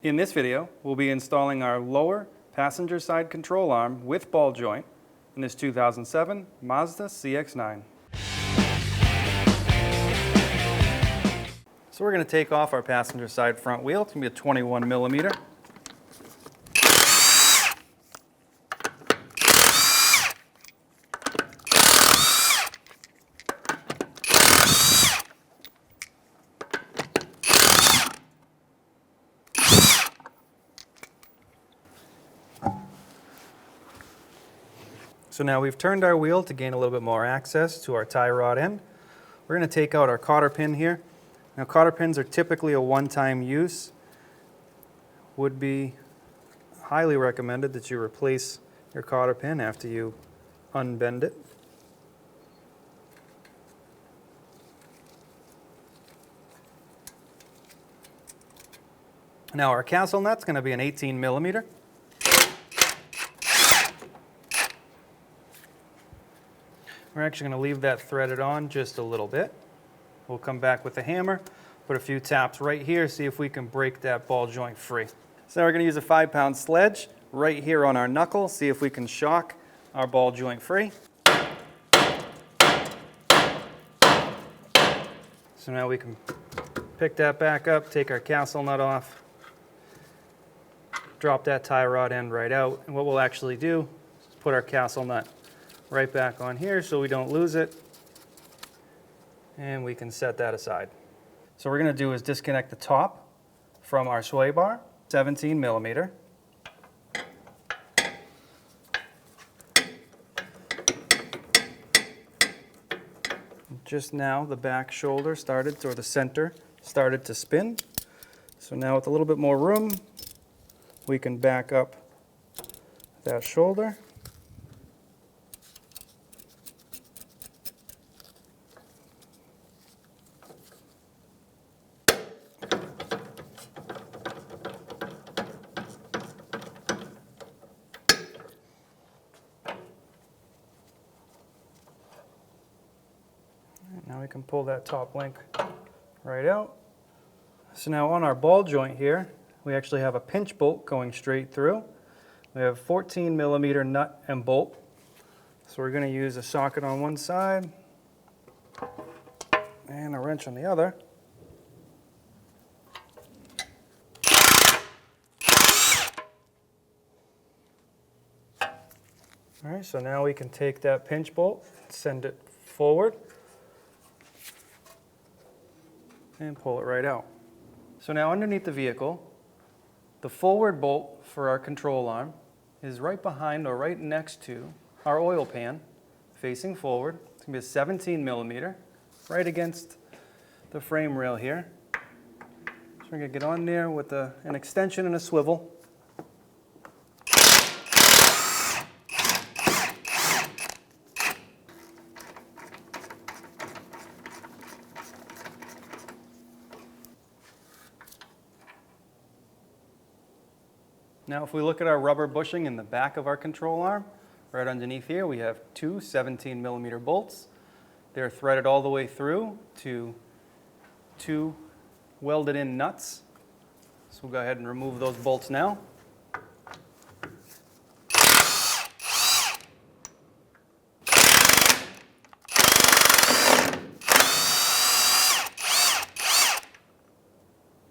In this video, we'll be installing our lower passenger side control arm with ball joint in this 2007 Mazda CX-9. So we're going to take off our passenger side front wheel. It's going to be a 21 millimeter. So now we've turned our wheel to gain a little bit more access to our tie rod end. We're going to take out our cotter pin here. Now cotter pins are typically a one-time use. Would be highly recommended that you replace your cotter pin after you unbend it. Now our castle nut's going to be an 18 millimeter. We're actually going to leave that threaded on just a little bit. We'll come back with a hammer, put a few taps right here, see if we can break that ball joint free. So now we're going to use a 5-pound sledge right here on our knuckle, see if we can shock our ball joint free. So now we can pick that back up, take our castle nut off, drop that tie rod end right out, and what we'll actually do is put our castle nut right back on here so we don't lose it, and we can set that aside. So what we're going to do is disconnect the top from our sway bar, 17 millimeter. Just now the back shoulder started, or the center started to spin. So now with a little bit more room, we can back up that shoulder. Now we can pull that top link right out. So now on our ball joint here, we actually have a pinch bolt going straight through. We have 14 millimeter nut and bolt. So we're going to use a socket on one side and a wrench on the other. All right, so now we can take that pinch bolt, send it forward, and pull it right out. So now underneath the vehicle, the forward bolt for our control arm is right behind or right next to our oil pan, facing forward. It's going to be a 17 millimeter, right against the frame rail here. So we're going to get on there with an extension and a swivel. Now if we look at our rubber bushing in the back of our control arm, right underneath here we have two 17 millimeter bolts. They're threaded all the way through to two welded in nuts. So we'll go ahead and remove those bolts now. So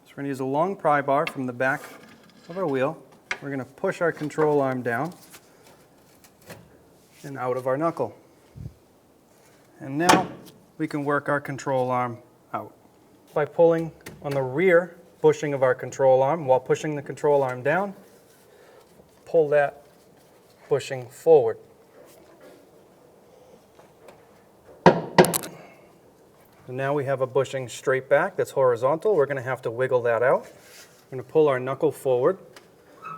we're going to use a long pry bar from the back of our wheel. We're going to push our control arm down and out of our knuckle. And now we can work our control arm out. By pulling on the rear bushing of our control arm while pushing the control arm down, pull that bushing forward. And now we have a bushing straight back that's horizontal. We're going to have to wiggle that out. We're going to pull our knuckle forward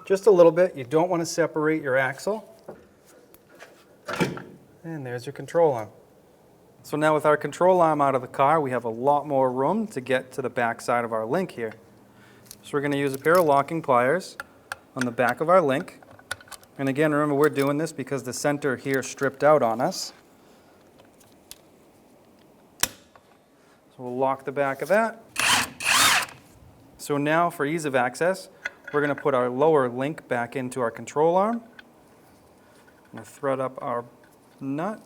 just a little bit. You don't want to separate your axle. And there's your control arm. So now with our control arm out of the car, we have a lot more room to get to the back side of our link here. So we're going to use a pair of locking pliers on the back of our link. And again, remember we're doing this because the center here stripped out on us. So we'll lock the back of that. So now for ease of access, we're going to put our lower link back into our control arm. I'm going to thread up our nut.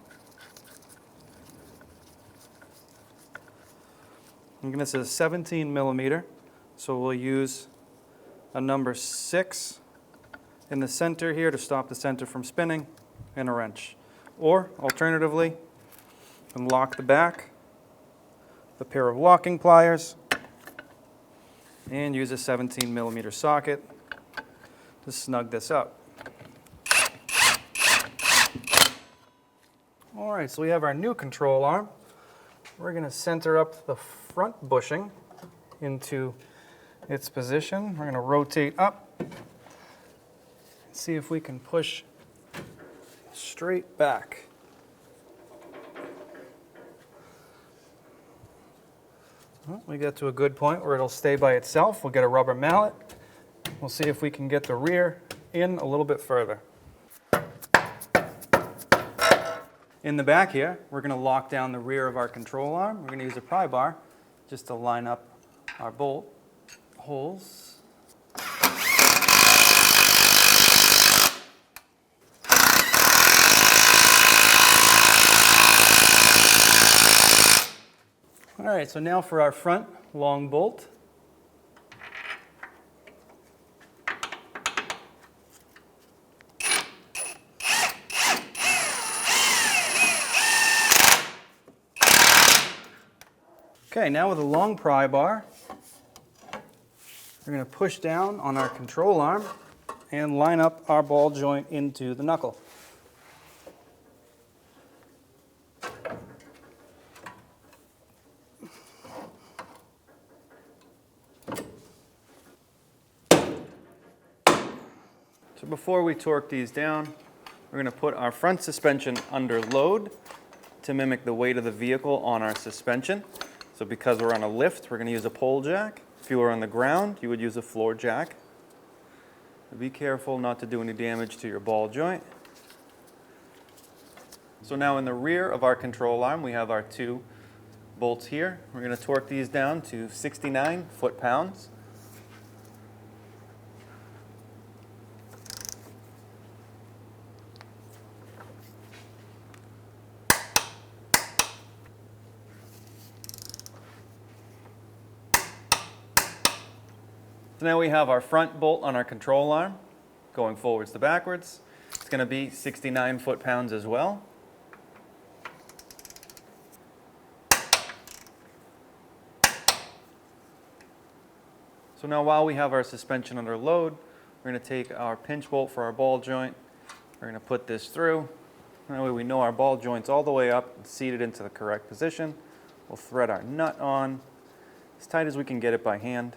And this is 17 millimeter, so we'll use a number 6 in the center here to stop the center from spinning, and a wrench. Or, alternatively, and lock the back, a pair of locking pliers, and use a 17 millimeter socket to snug this up. All right, so we have our new control arm. We're going to center up the front bushing into its position. We're going to rotate up, see if we can push straight back. Well, we get to a good point where it'll stay by itself. We'll get a rubber mallet. We'll see if we can get the rear in a little bit further. In the back here, we're going to lock down the rear of our control arm. We're going to use a pry bar just to line up our bolt holes. All right, so now for our front long bolt. Okay, now with a long pry bar, we're going to push down on our control arm and line up our ball joint into the knuckle. So before we torque these down, we're going to put our front suspension under load to mimic the weight of the vehicle on our suspension. So because we're on a lift, we're going to use a pole jack. If you were on the ground, you would use a floor jack. Be careful not to do any damage to your ball joint. So now in the rear of our control arm, we have our 2 bolts here. We're going to torque these down to 69 foot-pounds. So now we have our front bolt on our control arm going forwards to backwards. It's going to be 69 foot-pounds as well. So now while we have our suspension under load, we're going to take our pinch bolt for our ball joint. We're going to put this through. That way we know our ball joint's all the way up and seated into the correct position. We'll thread our nut on as tight as we can get it by hand.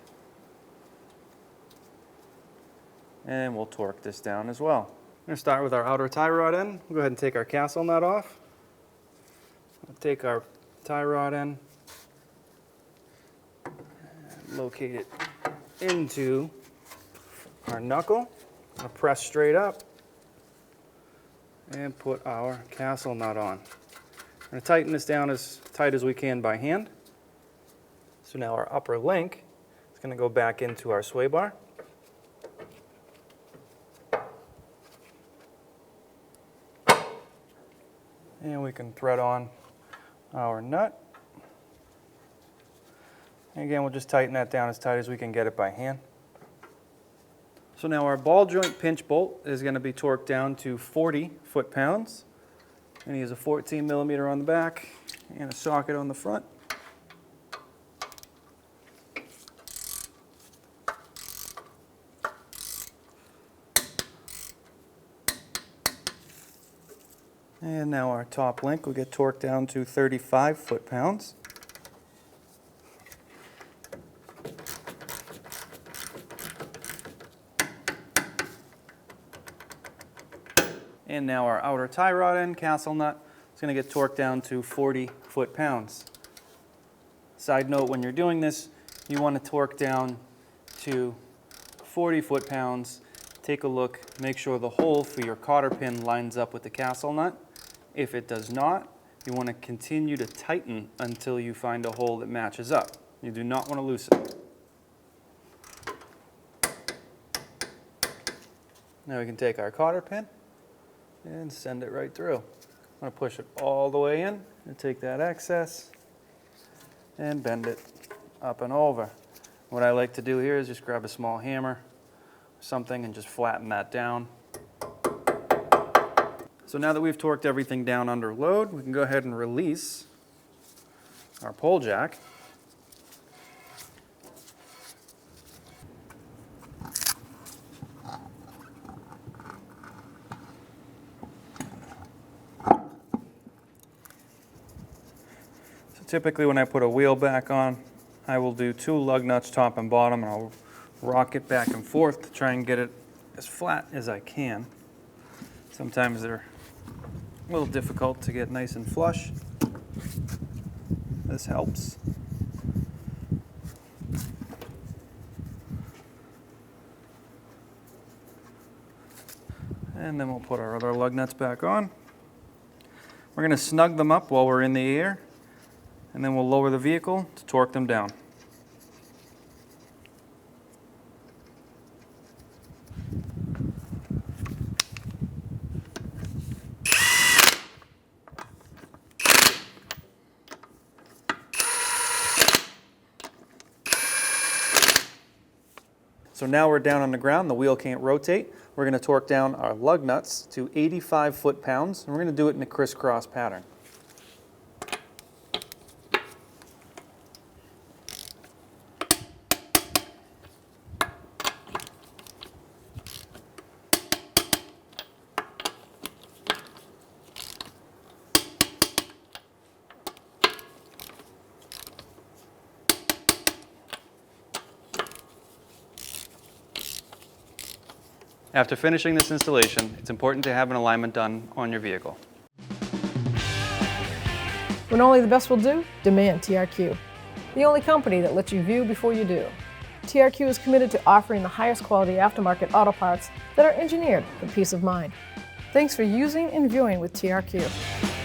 And we'll torque this down as well. We're going to start with our outer tie rod end. We'll go ahead and take our castle nut off. We'll take our tie rod end, locate it into our knuckle. I'll press straight up and put our castle nut on. We're going to tighten this down as tight as we can by hand. So now our upper link is going to go back into our sway bar. And we can thread on our nut. And again, we'll just tighten that down as tight as we can get it by hand. So now our ball joint pinch bolt is going to be torqued down to 40 foot-pounds. I'm going to use a 14 millimeter on the back and a socket on the front. And now our top link will get torqued down to 35 foot-pounds. And now our outer tie rod end, castle nut, is going to get torqued down to 40 foot-pounds. Side note, when you're doing this, you want to torque down to 40 foot-pounds. Take a look, make sure the hole for your cotter pin lines up with the castle nut. If it does not, you want to continue to tighten until you find a hole that matches up. You do not want to loosen. Now we can take our cotter pin and send it right through. I'm going to push it all the way in and take that excess and bend it up and over. What I like to do here is just grab a small hammer or something and just flatten that down. So now that we've torqued everything down under load, we can go ahead and release our pole jack. Typically when I put a wheel back on, I will do 2 lug nuts top and bottom, and I'll rock it back and forth to try and get it as flat as I can. Sometimes they're a little difficult to get nice and flush. This helps. And then we'll put our other lug nuts back on. We're going to snug them up while we're in the air, and then we'll lower the vehicle to torque them down. So now we're down on the ground, the wheel can't rotate. We're going to torque down our lug nuts to 85 foot-pounds, and we're going to do it in a crisscross pattern. After finishing this installation, it's important to have an alignment done on your vehicle. When only the best will do, demand TRQ. The only company that lets you view before you do. TRQ is committed to offering the highest quality aftermarket auto parts that are engineered for peace of mind. Thanks for using and viewing with TRQ.